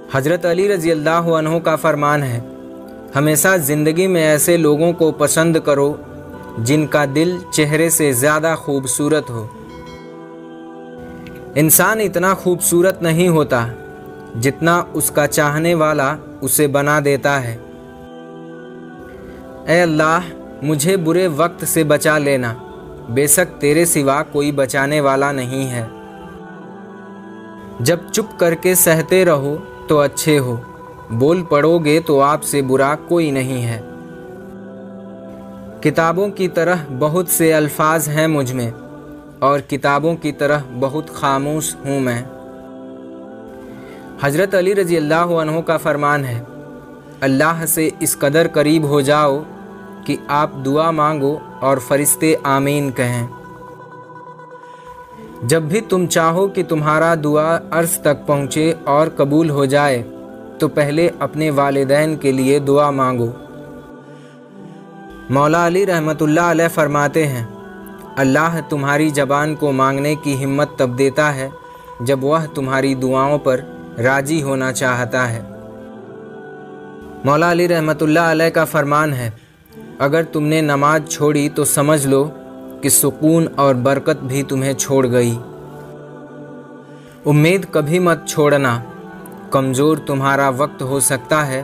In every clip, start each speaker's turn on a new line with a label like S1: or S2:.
S1: हज़रत अली रज़ी अल्लाह अन्हु का फरमान है, हमेशा ज़िंदगी में ऐसे लोगों को पसंद करो जिनका दिल चेहरे से ज़्यादा खूबसूरत हो। इंसान इतना खूबसूरत नहीं होता जितना उसका चाहने वाला उसे बना देता है। ऐ अल्लाह, मुझे बुरे वक्त से बचा लेना, बेशक तेरे सिवा कोई बचाने वाला नहीं है। जब चुप करके सहते रहो तो अच्छे हो, बोल पड़ोगे तो आपसे बुरा कोई नहीं है। किताबों की तरह बहुत से अल्फाज हैं मुझ में, और किताबों की तरह बहुत खामोश हूँ मैं। हज़रत अली रज़ी अल्लाह अन्हु का फरमान है, अल्लाह से इस कदर करीब हो जाओ कि आप दुआ मांगो और फरिश्ते आमीन कहें। जब भी तुम चाहो कि तुम्हारा दुआ अर्श तक पहुँचे और कबूल हो जाए, तो पहले अपने वालिदैन के लिए दुआ मांगो। मौला अली रहमतुल्लाह अलैह फरमाते हैं, अल्लाह तुम्हारी ज़बान को मांगने की हिम्मत तब देता है जब वह तुम्हारी दुआओं पर राजी होना चाहता है। मौला अली रहमतुल्लाह अलैह का फरमान है, अगर तुमने नमाज छोड़ी तो समझ लो कि सुकून और बरकत भी तुम्हें छोड़ गई। उम्मीद कभी मत छोड़ना, कमज़ोर तुम्हारा वक्त हो सकता है,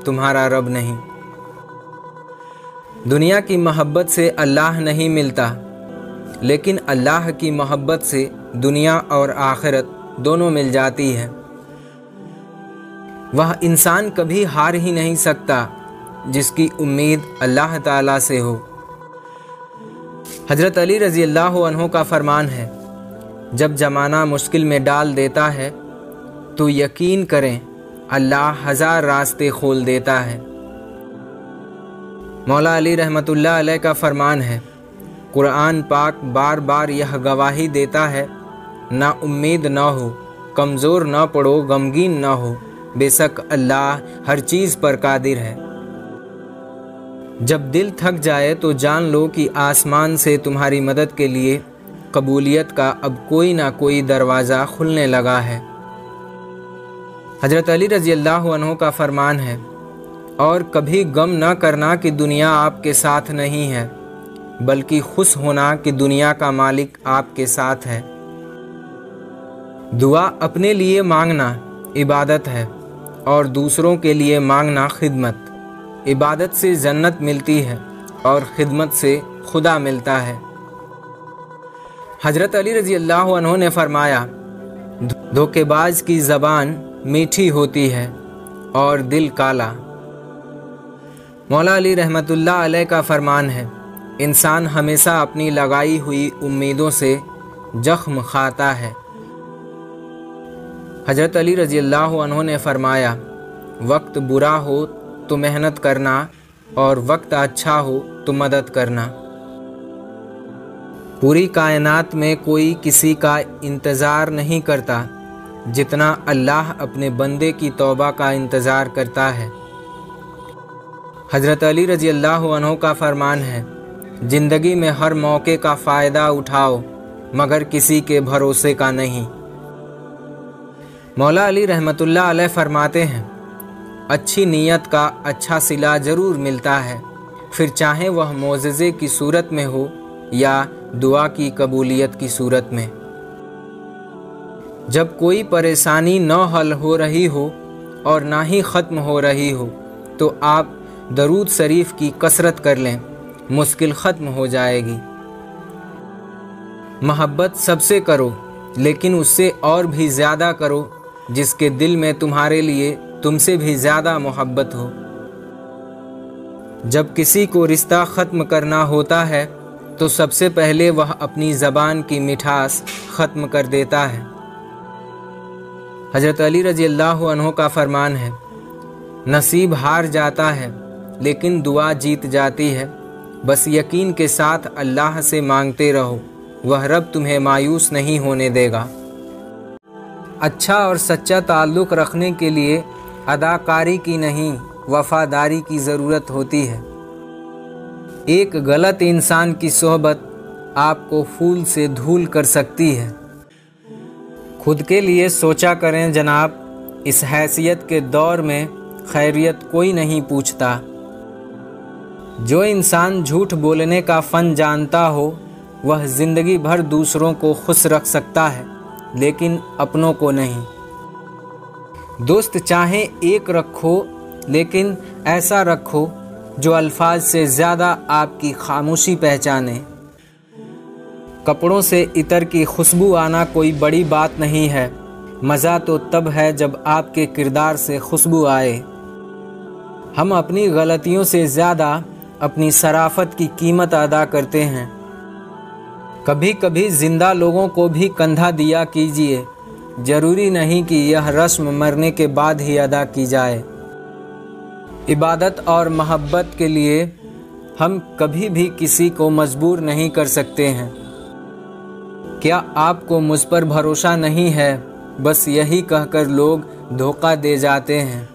S1: तुम्हारा रब नहीं। दुनिया की मोहब्बत से अल्लाह नहीं मिलता, लेकिन अल्लाह की मोहब्बत से दुनिया और आखिरत दोनों मिल जाती है। वह इंसान कभी हार ही नहीं सकता जिसकी उम्मीद अल्लाह ताला से हो। हज़रत अली रज़ी अल्लाह अन्हु का फरमान है, जब ज़माना मुश्किल में डाल देता है तो यकीन करें अल्लाह हज़ार रास्ते खोल देता है। मौला अली रहमतुल्लाह अलैह का फरमान है, कुरान पाक बार बार यह गवाही देता है, ना उम्मीद ना हो, कमज़ोर ना पड़ो, गमगीन ना हो, बेशक अल्लाह हर चीज़ पर कादिर है। जब दिल थक जाए तो जान लो कि आसमान से तुम्हारी मदद के लिए कबूलियत का अब कोई ना कोई दरवाज़ा खुलने लगा है। हज़रत अली रज़ी अल्लाह अन्हु का फरमान है, और कभी गम न करना कि दुनिया आपके साथ नहीं है, बल्कि खुश होना कि दुनिया का मालिक आपके साथ है। दुआ अपने लिए मांगना इबादत है और दूसरों के लिए मांगना खिदमत। इबादत से जन्नत मिलती है और खिदमत से खुदा मिलता है। हज़रत अली रज़ी अल्लाह अन्हु ने फरमाया, धोखेबाज की ज़बान मीठी होती है और दिल काला। मौला अली रहमतुल्लाह अलैह का फरमान है, इंसान हमेशा अपनी लगाई हुई उम्मीदों से जख्म खाता है। हज़रत अली रज़ी अल्लाह अन्हु ने फरमाया, वक्त बुरा हो तो मेहनत करना और वक्त अच्छा हो तो मदद करना। पूरी कायनात में कोई किसी का इंतज़ार नहीं करता जितना अल्लाह अपने बंदे की तौबा का इंतज़ार करता है। हज़रत अली रज़ी अल्लाह अन्हु का फरमान है, ज़िंदगी में हर मौके का फ़ायदा उठाओ मगर किसी के भरोसे का नहीं। मौला अली रहमतुल्लाह अलैह फरमाते हैं, अच्छी नीयत का अच्छा सिला ज़रूर मिलता है, फिर चाहे वह मोज़ेज़े की सूरत में हो या दुआ की कबूलियत की सूरत में। जब कोई परेशानी न हल हो रही हो और ना ही ख़त्म हो रही हो तो आप दरूद शरीफ की कसरत कर लें, मुश्किल ख़त्म हो जाएगी। मोहब्बत सबसे करो, लेकिन उससे और भी ज़्यादा करो जिसके दिल में तुम्हारे लिए तुमसे भी ज़्यादा मोहब्बत हो। जब किसी को रिश्ता ख़त्म करना होता है तो सबसे पहले वह अपनी ज़बान की मिठास ख़त्म कर देता है। हज़रत अली रज़ी अल्लाह अन्हु का फरमान है, नसीब हार जाता है लेकिन दुआ जीत जाती है। बस यकीन के साथ अल्लाह से मांगते रहो, वह रब तुम्हें मायूस नहीं होने देगा। अच्छा और सच्चा ताल्लुक़ रखने के लिए अदाकारी की नहीं, वफ़ादारी की ज़रूरत होती है। एक गलत इंसान की सोहबत आपको फूल से धूल कर सकती है। खुद के लिए सोचा करें जनाब, इस हैसियत के दौर में खैरियत कोई नहीं पूछता। जो इंसान झूठ बोलने का फ़न जानता हो वह ज़िंदगी भर दूसरों को खुश रख सकता है, लेकिन अपनों को नहीं। दोस्त चाहे एक रखो, लेकिन ऐसा रखो जो अल्फाज से ज़्यादा आपकी खामोशी पहचाने। कपड़ों से इतर की खुशबू आना कोई बड़ी बात नहीं है, मज़ा तो तब है जब आपके किरदार से खुशबू आए। हम अपनी गलतियों से ज़्यादा अपनी शराफत की कीमत अदा करते हैं। कभी कभी ज़िंदा लोगों को भी कंधा दिया कीजिए, ज़रूरी नहीं कि यह रस्म मरने के बाद ही अदा की जाए। इबादत और मोहब्बत के लिए हम कभी भी किसी को मजबूर नहीं कर सकते हैं। क्या आपको मुझ पर भरोसा नहीं है? बस यही कहकर लोग धोखा दे जाते हैं।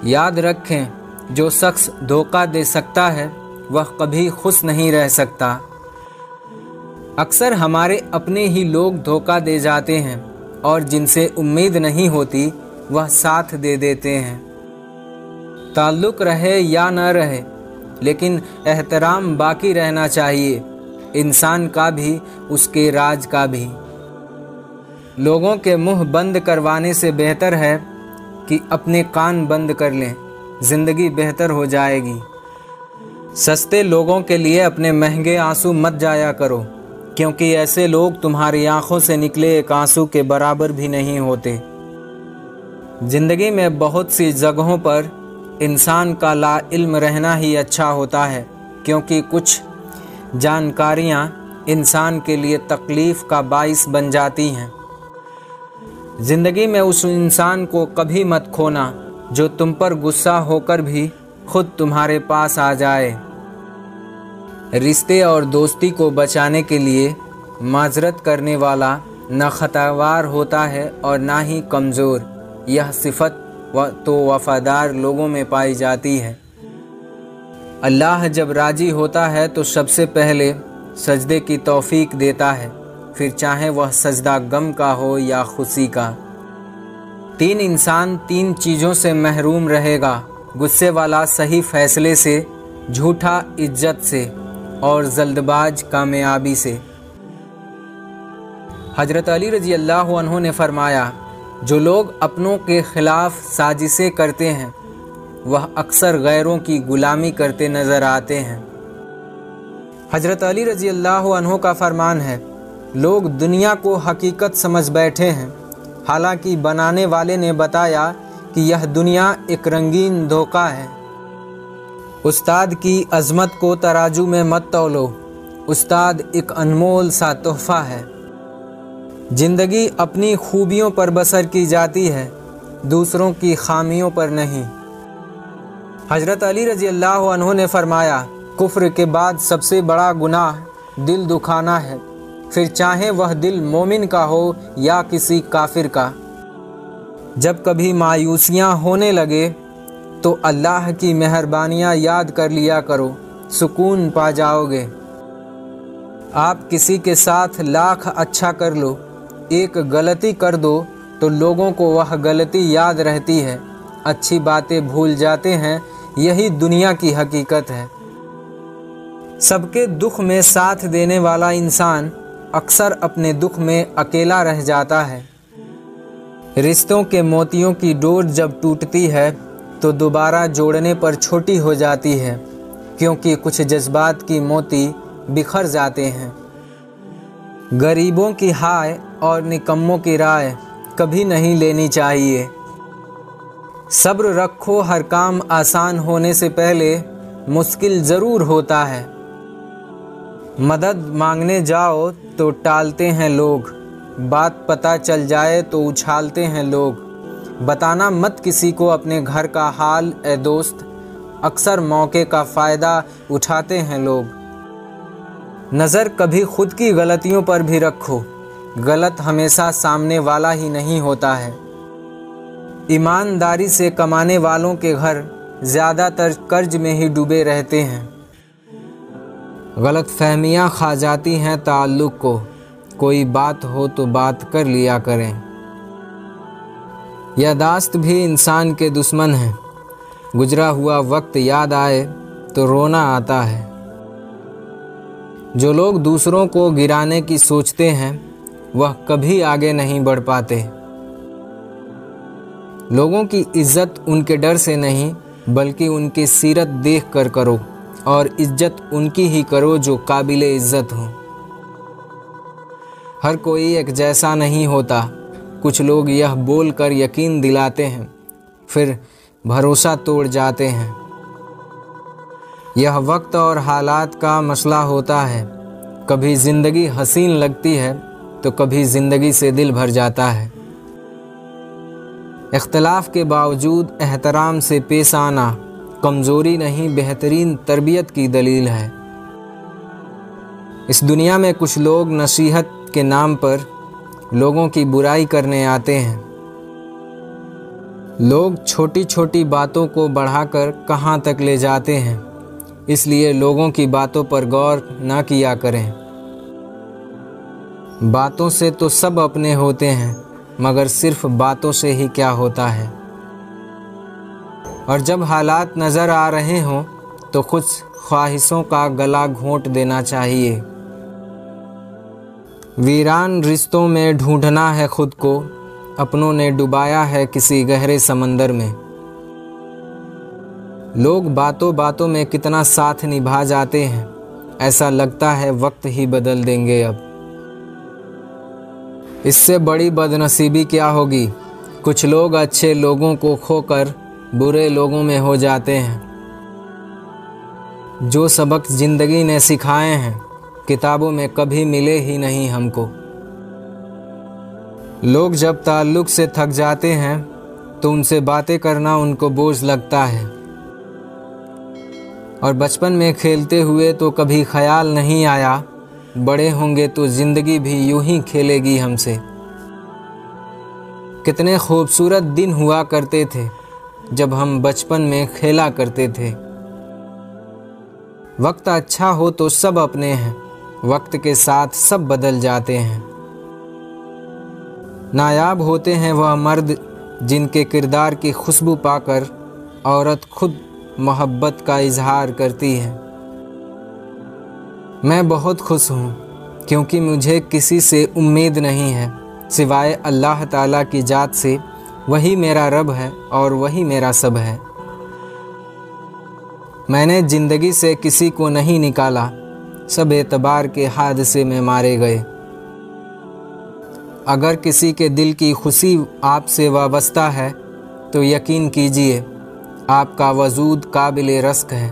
S1: याद रखें, जो शख्स धोखा दे सकता है वह कभी खुश नहीं रह सकता। अक्सर हमारे अपने ही लोग धोखा दे जाते हैं और जिनसे उम्मीद नहीं होती वह साथ दे देते हैं। ताल्लुक़ रहे या न रहे, लेकिन एहतराम बाकी रहना चाहिए, इंसान का भी उसके राज का भी। लोगों के मुंह बंद करवाने से बेहतर है कि अपने कान बंद कर लें, ज़िंदगी बेहतर हो जाएगी। सस्ते लोगों के लिए अपने महंगे आंसू मत जाया करो, क्योंकि ऐसे लोग तुम्हारी आंखों से निकले एक आंसू के बराबर भी नहीं होते। ज़िंदगी में बहुत सी जगहों पर इंसान का ला इल्म रहना ही अच्छा होता है, क्योंकि कुछ जानकारियाँ इंसान के लिए तकलीफ़ का बाइस बन जाती हैं। ज़िंदगी में उस इंसान को कभी मत खोना जो तुम पर गुस्सा होकर भी खुद तुम्हारे पास आ जाए। रिश्ते और दोस्ती को बचाने के लिए माजरत करने वाला न खतावार होता है और ना ही कमज़ोर। यह सिफत तो वफ़ादार लोगों में पाई जाती है। अल्लाह जब राज़ी होता है तो सबसे पहले सजदे की तौफीक देता है, फिर चाहे वह सजदा गम का हो या खुशी का। 3 इंसान 3 चीज़ों से महरूम रहेगा: गुस्से वाला सही फ़ैसले से, झूठा इज्जत से और जल्दबाज कामयाबी से। हज़रत अली रज़ी अल्लाह अन्हु ने फरमाया, जो लोग अपनों के ख़िलाफ़ साजिशें करते हैं वह अक्सर गैरों की गुलामी करते नज़र आते हैं। हज़रत अली रज़ी अल्लाह अन्हु का फरमान है, लोग दुनिया को हकीकत समझ बैठे हैं, हालांकि बनाने वाले ने बताया कि यह दुनिया एक रंगीन धोखा है। उस्ताद की अज़मत को तराजू में मत तौलो, उस्ताद एक अनमोल सा तोहफ़ा है। ज़िंदगी अपनी खूबियों पर बसर की जाती है, दूसरों की खामियों पर नहीं। हज़रत अली रज़ी अल्लाह अन्हु ने फरमाया, कुफ्र के बाद सबसे बड़ा गुनाह दिल दुखाना है, फिर चाहे वह दिल मोमिन का हो या किसी काफिर का। जब कभी मायूसियाँ होने लगे तो अल्लाह की मेहरबानियाँ याद कर लिया करो, सुकून पा जाओगे। आप किसी के साथ लाख अच्छा कर लो, एक गलती कर दो तो लोगों को वह गलती याद रहती है, अच्छी बातें भूल जाते हैं। यही दुनिया की हकीकत है। सबके दुख में साथ देने वाला इंसान अक्सर अपने दुख में अकेला रह जाता है। रिश्तों के मोतियों की डोर जब टूटती है तो दोबारा जोड़ने पर छोटी हो जाती है, क्योंकि कुछ जज्बात की मोती बिखर जाते हैं। गरीबों की हाय और निकम्मों की राय कभी नहीं लेनी चाहिए। सब्र रखो, हर काम आसान होने से पहले मुश्किल ज़रूर होता है। मदद मांगने जाओ तो टालते हैं लोग, बात पता चल जाए तो उछालते हैं लोग। बताना मत किसी को अपने घर का हाल ए दोस्त, अक्सर मौके का फ़ायदा उठाते हैं लोग। नज़र कभी खुद की गलतियों पर भी रखो, गलत हमेशा सामने वाला ही नहीं होता है। ईमानदारी से कमाने वालों के घर ज़्यादातर कर्ज में ही डूबे रहते हैं। गलत फहमियाँ खा जाती हैं ताल्लुक़ को, कोई बात हो तो बात कर लिया करें। यादाश्त भी इंसान के दुश्मन है, गुजरा हुआ वक्त याद आए तो रोना आता है। जो लोग दूसरों को गिराने की सोचते हैं वह कभी आगे नहीं बढ़ पाते। लोगों की इज्जत उनके डर से नहीं बल्कि उनकी सीरत देख कर करो, और इज्जत उनकी ही करो जो काबिले इज्जत हो। हर कोई एक जैसा नहीं होता। कुछ लोग यह बोल कर यकीन दिलाते हैं फिर भरोसा तोड़ जाते हैं। यह वक्त और हालात का मसला होता है। कभी ज़िंदगी हसीन लगती है तो कभी ज़िंदगी से दिल भर जाता है। इख्तिलाफ के बावजूद एहतराम से पेश आना कमज़ोरी नहीं बेहतरीन तरबियत की दलील है। इस दुनिया में कुछ लोग नसीहत के नाम पर लोगों की बुराई करने आते हैं। लोग छोटी छोटी बातों को बढ़ाकर कहाँ तक ले जाते हैं, इसलिए लोगों की बातों पर गौर ना किया करें। बातों से तो सब अपने होते हैं, मगर सिर्फ बातों से ही क्या होता है। और जब हालात नज़र आ रहे हों तो कुछ ख्वाहिशों का गला घोंट देना चाहिए। वीरान रिश्तों में ढूंढना है खुद को, अपनों ने डुबाया है किसी गहरे समंदर में। लोग बातों बातों में कितना साथ निभा जाते हैं, ऐसा लगता है वक्त ही बदल देंगे अब। इससे बड़ी बदनसीबी क्या होगी। कुछ लोग अच्छे लोगों को खोकर बुरे लोगों में हो जाते हैं। जो सबक ज़िंदगी ने सिखाए हैं किताबों में कभी मिले ही नहीं हमको। लोग जब ताल्लुक़ से थक जाते हैं तो उनसे बातें करना उनको बोझ लगता है। और बचपन में खेलते हुए तो कभी ख्याल नहीं आया बड़े होंगे तो ज़िंदगी भी यूं ही खेलेगी हमसे। कितने खूबसूरत दिन हुआ करते थे जब हम बचपन में खेला करते थे। वक्त अच्छा हो तो सब अपने हैं, वक्त के साथ सब बदल जाते हैं। नायाब होते हैं वह मर्द जिनके किरदार की खुशबू पाकर औरत खुद मोहब्बत का इजहार करती है। मैं बहुत खुश हूँ क्योंकि मुझे किसी से उम्मीद नहीं है सिवाय अल्लाह ताला की जात से। वही मेरा रब है और वही मेरा सब है। मैंने ज़िंदगी से किसी को नहीं निकाला, सब एतबार के हादसे में मारे गए। अगर किसी के दिल की खुशी आपसे वाबस्ता है तो यकीन कीजिए आपका वजूद काबिले रस्क है।